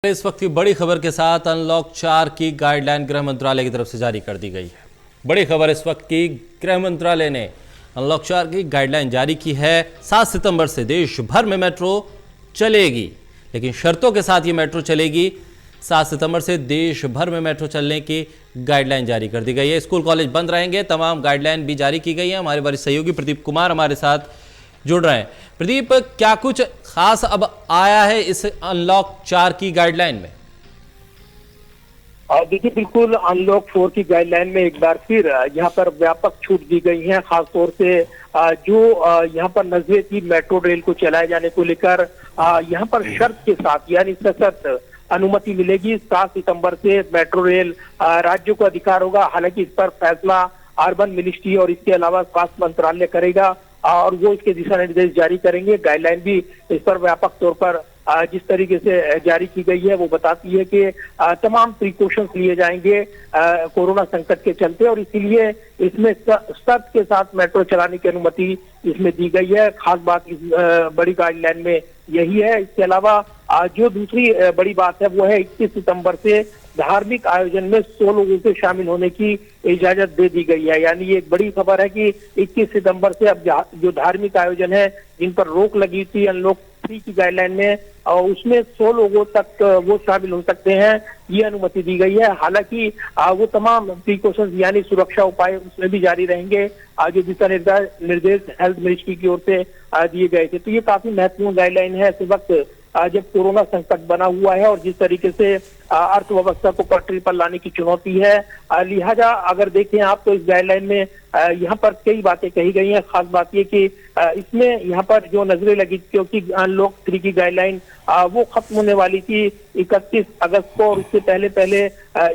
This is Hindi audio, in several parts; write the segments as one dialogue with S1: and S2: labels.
S1: इस वक्त की बड़ी खबर के साथ अनलॉक 4 की गाइडलाइन गृह मंत्रालय की तरफ से जारी कर दी गई है। बड़ी खबर इस वक्त की, गृह मंत्रालय ने अनलॉक 4 की गाइडलाइन जारी की है। 7 सितंबर से देश भर में मेट्रो चलेगी, लेकिन शर्तों के साथ ये मेट्रो चलेगी। 7 सितंबर से देश भर में मेट्रो चलने की गाइडलाइन जारी कर दी गई है। स्कूल कॉलेज बंद रहेंगे, तमाम गाइडलाइन भी जारी की गई है। हमारे वरिष्ठ सहयोगी प्रदीप कुमार हमारे साथ जुड़ रहे हैं। प्रदीप, क्या कुछ खास अब आया है इस अनलॉक 4 की गाइडलाइन में?
S2: देखिए, बिल्कुल अनलॉक 4 की गाइडलाइन में एक बार फिर यहाँ पर व्यापक छूट दी गई है। खासतौर से जो यहाँ पर नजरे की मेट्रो रेल को चलाए जाने को लेकर यहाँ पर शर्त के साथ यानी सशर्त अनुमति मिलेगी। 7 सितंबर से मेट्रो रेल राज्यों को अधिकार होगा। हालांकि इस पर फैसला अर्बन मिनिस्ट्री और इसके अलावा स्वास्थ्य मंत्रालय करेगा और वो इसके दिशा निर्देश जारी करेंगे। गाइडलाइन भी इस पर व्यापक तौर पर जिस तरीके से जारी की गई है वो बताती है कि तमाम प्रिकॉशंस लिए जाएंगे कोरोना संकट के चलते, और इसीलिए इसमें शर्त के साथ मेट्रो चलाने की अनुमति इसमें दी गई है। खास बात इस बड़ी गाइडलाइन में यही है। इसके अलावा जो दूसरी बड़ी बात है वो है 21 सितंबर से धार्मिक आयोजन में 100 लोगों के शामिल होने की इजाजत दे दी गई है। यानी ये एक बड़ी खबर है कि 21 सितंबर से अब जो धार्मिक आयोजन है जिन पर रोक लगी थी अनलॉक 3 की गाइडलाइन में, उसमें 100 लोगों तक वो शामिल हो सकते हैं, ये अनुमति दी गई है। हालांकि वो तमाम प्रिकॉशंस यानी सुरक्षा उपाय उसमें भी जारी रहेंगे जो दिशा निर्देश हेल्थ मिनिस्ट्री की ओर से दिए गए थे। तो ये काफी महत्वपूर्ण गाइडलाइन है इस वक्त जब कोरोना संकट बना हुआ है और जिस तरीके से अर्थव्यवस्था को पटरी पर लाने की चुनौती है। लिहाजा अगर देखें आप तो इस गाइडलाइन में यहाँ पर कई बातें कही गई हैं। खास बात ये कि इसमें यहाँ पर जो नजरें लगी, क्योंकि अनलॉक 3 की गाइडलाइन वो खत्म होने वाली थी 31 अगस्त को, और उससे पहले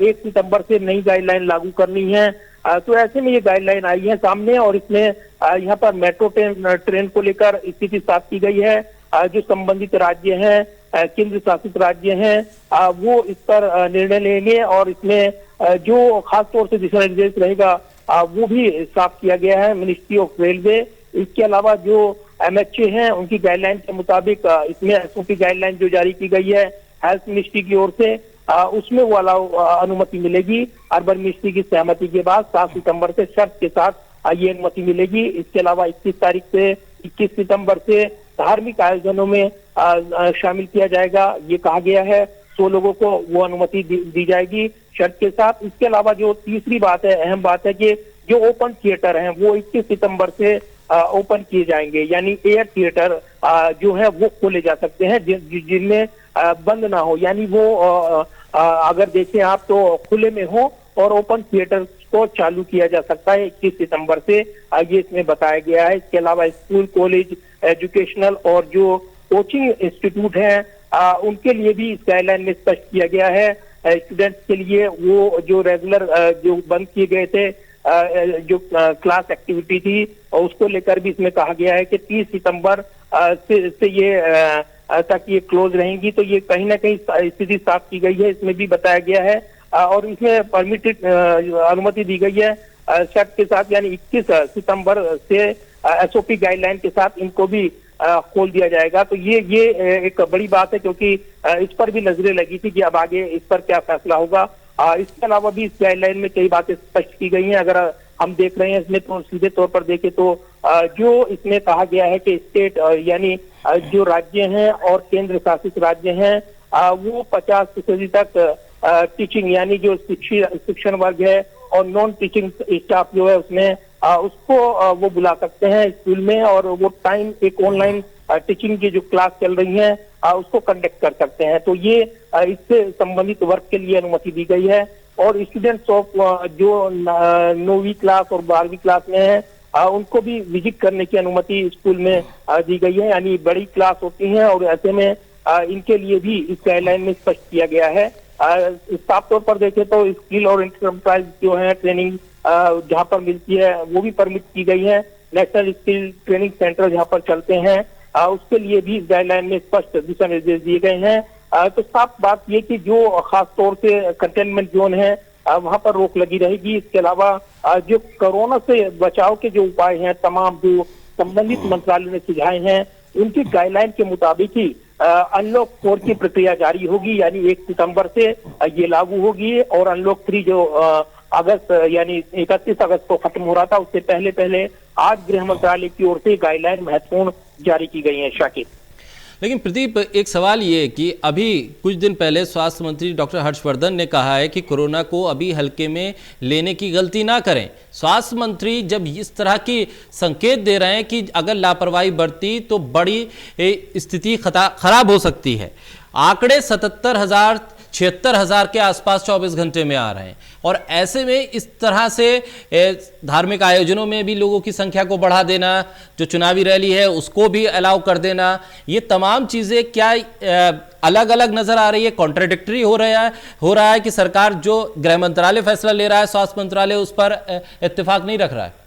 S2: 1 सितंबर से नई गाइडलाइन लागू करनी है। तो ऐसे में ये गाइडलाइन आई है सामने, और इसमें यहाँ पर मेट्रो ट्रेन को लेकर स्थिति साफ की गई है। जो संबंधित राज्य हैं, केंद्र शासित राज्य हैं, वो इस पर निर्णय लेंगे, और इसमें जो खास तौर से दिशा निर्देश रहेगा वो भी साफ किया गया है मिनिस्ट्री ऑफ रेलवे। इसके अलावा जो MHA हैं उनकी गाइडलाइन के मुताबिक इसमें SOP गाइडलाइन जो जारी की गई है हेल्थ मिनिस्ट्री की ओर से, उसमें वो अनुमति मिलेगी। अर्बन मिनिस्ट्री की सहमति के बाद 7 सितंबर से शर्त के साथ ये अनुमति मिलेगी। इसके अलावा 21 सितंबर से धार्मिक आयोजनों में शामिल किया जाएगा, ये कहा गया है। 100 लोगों को वो अनुमति दी जाएगी शर्त के साथ। इसके अलावा जो तीसरी बात है, अहम बात है कि जो ओपन थिएटर हैं वो 21 सितंबर से ओपन किए जाएंगे, यानी एयर थिएटर जो है वो खोले जा सकते हैं जिनमें बंद ना हो, यानी वो अगर देखें आप तो खुले में हो, और ओपन थिएटर को चालू किया जा सकता है 21 सितंबर से, ये इसमें बताया गया है। इसके अलावा स्कूल, कॉलेज, एजुकेशनल और जो कोचिंग इंस्टीट्यूट हैं उनके लिए भी इस गाइडलाइन में स्पष्ट किया गया है। स्टूडेंट्स के लिए वो जो रेगुलर जो बंद किए गए थे जो क्लास एक्टिविटी थी, और उसको लेकर भी इसमें कहा गया है कि 30 सितंबर से ये तक ये क्लोज रहेंगी। तो ये कहीं ना कहीं स्थिति साफ की गई है, इसमें भी बताया गया है। और इसमें परमिटेड अनुमति दी गई है शर्त के साथ, यानी 21 सितंबर से SOP गाइडलाइन के साथ इनको भी खोल दिया जाएगा। तो ये एक बड़ी बात है, क्योंकि इस पर भी नजरें लगी थी कि अब आगे इस पर क्या फैसला होगा। इसके अलावा भी इस गाइडलाइन में कई बातें स्पष्ट की गई हैं। अगर हम देख रहे हैं इसमें तो सीधे तौर पर देखें तो जो इसमें कहा गया है कि स्टेट यानी जो राज्य हैं और केंद्र शासित राज्य हैं वो 50% तक टीचिंग यानी जो शिक्षण वर्ग है और नॉन टीचिंग स्टाफ जो है उसमें उसको वो बुला सकते हैं स्कूल में, और वो टाइम एक ऑनलाइन टीचिंग की जो क्लास चल रही है उसको कंडक्ट कर सकते हैं। तो ये इससे संबंधित वर्ग के लिए अनुमति दी गई है। और स्टूडेंट्स ऑफ जो 9वीं क्लास और 12वीं क्लास में है उनको भी विजिट करने की अनुमति स्कूल में दी गई है, यानी बड़ी क्लास होती है, और ऐसे में इनके लिए भी इस गाइडलाइन में स्पष्ट किया गया है। साफ तौर पर देखें तो स्किल और एंटरप्राइज जो है ट्रेनिंग जहां पर मिलती है वो भी परमिट की गई है। नेशनल स्किल ट्रेनिंग सेंटर जहां पर चलते हैं उसके लिए भी इस गाइडलाइन में स्पष्ट दिशा निर्देश दिए गए हैं। तो साफ बात ये कि जो खास तौर से कंटेनमेंट जोन है वहां पर रोक लगी रहेगी। इसके अलावा जो कोरोना से बचाव के जो उपाय हैं तमाम जो संबंधित मंत्रालय ने सुझाए हैं उनकी गाइडलाइन के मुताबिक ही अनलॉक 4 की प्रक्रिया जारी होगी, यानी 1 सितंबर से ये लागू होगी। और अनलॉक 3 जो अगस्त यानी 31 अगस्त को खत्म हो रहा था, उससे पहले पहले आज गृह मंत्रालय की ओर से गाइडलाइन महत्वपूर्ण जारी की गई है। शाकिर,
S1: लेकिन प्रदीप, एक सवाल ये है कि अभी कुछ दिन पहले स्वास्थ्य मंत्री डॉक्टर हर्षवर्धन ने कहा है कि कोरोना को अभी हल्के में लेने की गलती ना करें। स्वास्थ्य मंत्री जब इस तरह की संकेत दे रहे हैं कि अगर लापरवाही बरती तो बड़ी स्थिति खराब हो सकती है। आंकड़े 77,000 76,000 के आसपास 24 घंटे में आ रहे हैं, और ऐसे में इस तरह से धार्मिक आयोजनों में भी लोगों की संख्या को बढ़ा देना, जो चुनावी रैली है उसको भी अलाउ कर देना, ये तमाम चीजें क्या अलग अलग नजर आ रही है? कॉन्ट्राडिक्टरी हो रहा है कि सरकार जो गृह मंत्रालय फैसला ले रहा है, स्वास्थ्य मंत्रालय उस पर इत्तेफाक नहीं रख रहा है।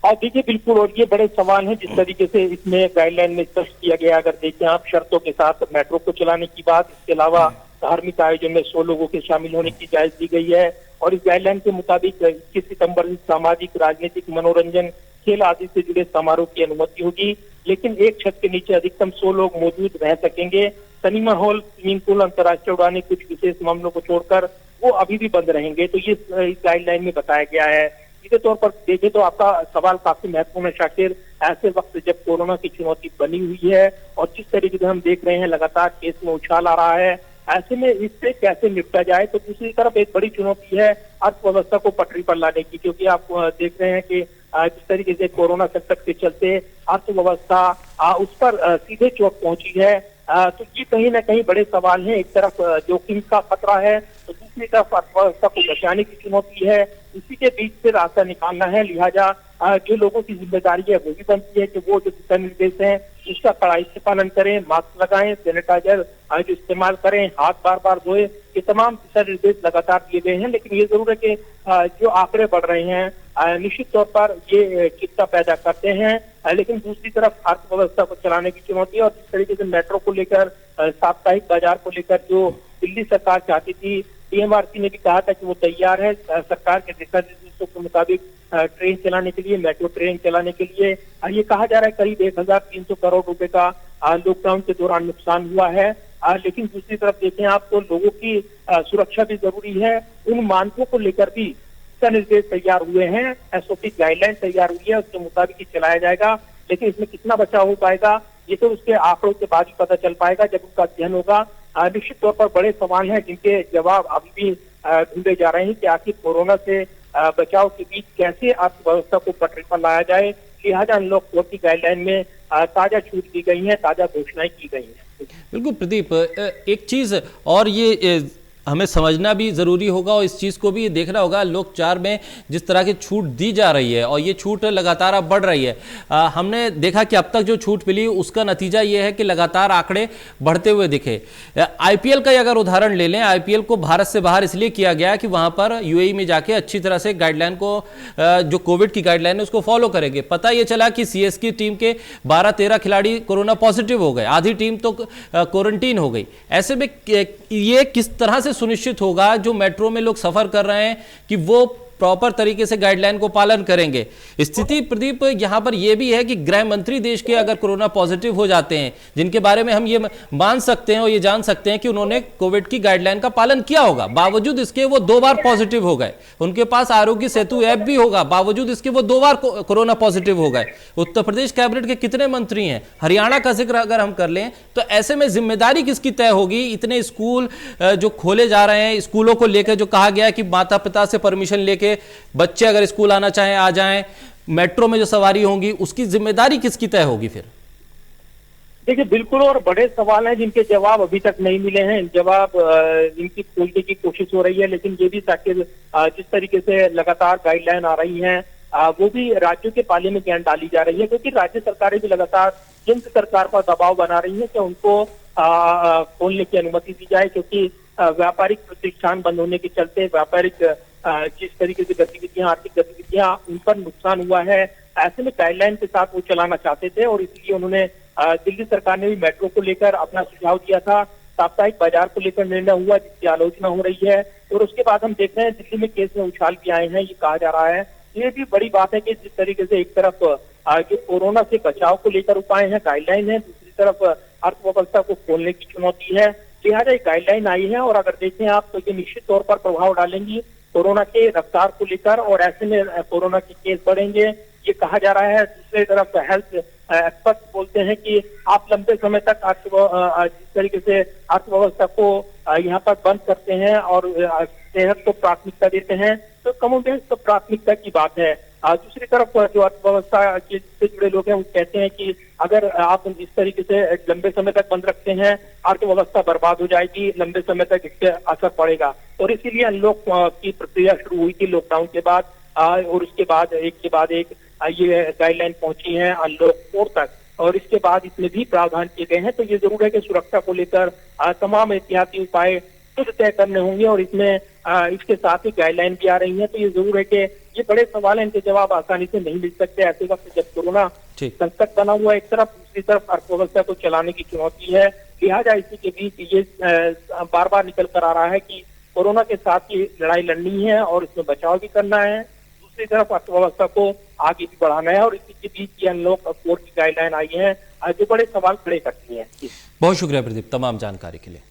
S2: देखिए, बिल्कुल, और ये बड़े सवाल हैं जिस तरीके से इसमें गाइडलाइन में स्पष्ट किया गया। अगर देखें आप, शर्तों के साथ मेट्रो को चलाने की बात, इसके अलावा धार्मिक आयोजन में 100 लोगों के शामिल होने की इजाजत दी गई है। और इस गाइडलाइन के मुताबिक 21 सितंबर से सामाजिक, राजनीतिक, मनोरंजन, खेल आदि से जुड़े समारोह की अनुमति होगी, लेकिन एक छत के नीचे अधिकतम 100 लोग मौजूद रह सकेंगे। सिनेमा हॉल, स्विमिंग पूल, अंतर्राष्ट्रीय उड़ानें कुछ विशेष मामलों को छोड़कर वो अभी भी बंद रहेंगे। तो ये इस गाइडलाइन में बताया गया है। सीधे तौर पर देखें तो आपका सवाल काफी महत्वपूर्ण है शाकिर। ऐसे वक्त जब कोरोना की चुनौती बनी हुई है और जिस तरीके से हम देख रहे हैं लगातार केस में उछाल आ रहा है, ऐसे में इससे कैसे निपटा जाए। तो दूसरी तरफ एक बड़ी चुनौती है अर्थव्यवस्था को पटरी पर लाने की, क्योंकि आप देख रहे हैं कि जिस तरीके से कोरोना संकट के चलते अर्थव्यवस्था उस पर सीधे चोट पहुंची है। तो ये कहीं ना कहीं बड़े सवाल हैं। एक तरफ जोखिम का खतरा है, तो दूसरी तरफ अर्थव्यवस्था को बचाने की चुनौती है। इसी के बीच से रास्ता निकालना है। लिहाजा जो लोगों की जिम्मेदारी है वो भी बनती है कि वो जो दिशा निर्देश है उसका कड़ाई से पालन करें, मास्क लगाएं, सैनिटाइजर जो इस्तेमाल करें, हाथ बार बार धोए। ये तमाम दिशा निर्देश लगातार दिए गए हैं, लेकिन ये जरूर है कि जो आंकड़े बढ़ रहे हैं निश्चित तौर पर ये चिंता पैदा करते हैं। लेकिन दूसरी तरफ अर्थव्यवस्था को चलाने की चुनौती है। और जिस तरीके से मेट्रो को लेकर, साप्ताहिक बाजार को लेकर जो दिल्ली सरकार चाहती थी, डीएमआरसी ने भी कहा था कि वो तैयार है सरकार के दिशा निर्देशों के मुताबिक ट्रेन चलाने के लिए, मेट्रो ट्रेन चलाने के लिए। ये कहा जा रहा है करीब 1,300 करोड़ रुपए का लॉकडाउन के दौरान नुकसान हुआ है। लेकिन दूसरी तरफ देखें आप तो लोगों की सुरक्षा भी जरूरी है। उन मानकों को लेकर भी दिशा निर्देश तैयार हुए हैं, एसओपी गाइडलाइन तैयार हुई है, उसके मुताबिक ही चलाया जाएगा। लेकिन इसमें कितना बचाव हो पाएगा ये तो उसके आंकड़ों के बाद ही पता चल पाएगा जब उसका अध्ययन होगा। निश्चित तौर पर बड़े सवाल हैं जिनके जवाब अभी भी ढूंढे जा रहे हैं कि आखिर कोरोना से बचाव के बीच कैसे अर्थव्यवस्था को पटरी पर लाया जाए। लिहाजा अनलॉक 4 की गाइडलाइन में ताजा छूट दी गई है, ताजा घोषणाएं की गई हैं।
S1: बिल्कुल प्रदीप, एक चीज और ये हमें समझना भी ज़रूरी होगा और इस चीज़ को भी देखना होगा, लोक 4 में जिस तरह की छूट दी जा रही है और ये छूट लगातार अब बढ़ रही है। हमने देखा कि अब तक जो छूट मिली उसका नतीजा ये है कि लगातार आंकड़े बढ़ते हुए दिखे। आईपीएल का अगर उदाहरण ले लें, आईपीएल को भारत से बाहर इसलिए किया गया कि वहाँ पर यूएई में जाके अच्छी तरह से गाइडलाइन को, जो कोविड की गाइडलाइन है उसको फॉलो करेंगे। पता ये चला कि सीएसके टीम के 12-13 खिलाड़ी कोरोना पॉजिटिव हो गए, आधी टीम तो क्वारंटीन हो गई। ऐसे में ये किस तरह से सुनिश्चित होगा जो मेट्रो में लोग सफर कर रहे हैं कि वो प्रॉपर तरीके से गाइडलाइन को पालन करेंगे? स्थिति प्रदीप यहां पर यह भी है कि गृह मंत्री देश के अगर कोरोना पॉजिटिव हो जाते हैं, जिनके बारे में हम ये मान सकते हैं और ये जान सकते हैं कि उन्होंने कोविड की गाइडलाइन का पालन किया होगा, बावजूद इसके वो 2 बार पॉजिटिव हो गए, उनके पास आरोग्य सेतु ऐप भी होगा, बावजूद इसके वो 2 बार कोरोना पॉजिटिव हो गए। उत्तर प्रदेश कैबिनेट के कितने मंत्री हैं, हरियाणा का जिक्र अगर हम कर लें, तो ऐसे में जिम्मेदारी किसकी तय होगी? इतने स्कूल जो खोले जा रहे हैं, स्कूलों को लेकर जो कहा गया कि माता पिता से परमिशन लेके बच्चे अगर स्कूल आना चाहें आ जाएं, मेट्रो में जो सवारी होंगी उसकी जिम्मेदारी किसकी तय होगी फिर?
S2: देखिए, बिल्कुल, और बड़े सवाल हैं जिनके जवाब अभी तक नहीं मिले हैं। जवाब इनकी खोजने की कोशिश हो रही है, लेकिन ये भी ताकि जिस तरीके से लगातार गाइडलाइन आ रही हैं वो भी राज्यों के पाले में ज्ञान डाली जा रही है, क्योंकि राज्य सरकारें भी लगातार केंद्र सरकार पर दबाव बना रही है कि उनको खोलने की अनुमति दी जाए, क्योंकि व्यापारिक प्रतिष्ठान बंद होने के चलते व्यापारिक जिस तरीके से गतिविधियां, आर्थिक गतिविधियां, उन पर नुकसान हुआ है। ऐसे में गाइडलाइन के साथ वो चलाना चाहते थे और इसलिए उन्होंने दिल्ली सरकार ने भी मेट्रो को लेकर अपना सुझाव दिया था। साप्ताहिक बाजार को लेकर निर्णय हुआ जिसकी आलोचना हो रही है, और उसके बाद हम देख रहे हैं दिल्ली में केस में उछाल भी आए हैं। ये कहा जा रहा है, ये भी बड़ी बात है कि जिस तरीके से एक तरफ जो कोरोना से बचाव को लेकर उपाय है, गाइडलाइन है, दूसरी दूसरी तरफ अर्थव्यवस्था को खोलने की चुनौती है। लिहाजा एक गाइडलाइन आई है और अगर देखें आप तो ये निश्चित तौर पर प्रभाव डालेंगी कोरोना के रफ्तार को लेकर, और ऐसे में कोरोना के केस बढ़ेंगे ये कहा जा रहा है। दूसरी तरफ हेल्थ एक्सपर्ट बोलते हैं कि आप लंबे समय तक जिस तरीके से अर्थव्यवस्था को यहाँ पर बंद करते हैं और सेहत को प्राथमिकता देते हैं तो कमोबेश तो प्राथमिकता की बात है। दूसरी तरफ जो अर्थव्यवस्था से जुड़े लोग हैं वो कहते हैं कि अगर आप इस तरीके से लंबे समय तक बंद रखते हैं अर्थव्यवस्था बर्बाद हो जाएगी, लंबे समय तक इससे असर पड़ेगा। और इसीलिए अनलॉक की प्रक्रिया शुरू हुई थी लॉकडाउन के बाद, और उसके बाद एक के बाद एक ये गाइडलाइन पहुंची है अनलॉक 4 तक, और इसके बाद इसमें भी प्रावधान किए गए हैं। तो ये जरूर है कि सुरक्षा को लेकर तमाम एहतियाती उपाय खुद तय करने होंगे, और इसमें इसके साथ ही गाइडलाइन भी आ रही है। तो ये जरूर है कि ये बड़े सवाल हैं, इनके जवाब आसानी से नहीं मिल सकते ऐसे वक्त जब कोरोना संकट बना हुआ एक तरफ, दूसरी तरफ अर्थव्यवस्था को चलाने की चुनौती है। लिहाजा इसी के बीच ये बार बार निकल कर आ रहा है कि कोरोना के साथ ही लड़ाई लड़नी है और इसमें बचाव भी करना है, दूसरी तरफ अर्थव्यवस्था को आगे भी बढ़ाना है, और इसी के बीच ये अनलॉक 4 की गाइडलाइन आई है जो बड़े सवाल खड़े करती है।
S1: बहुत शुक्रिया प्रदीप तमाम जानकारी के लिए।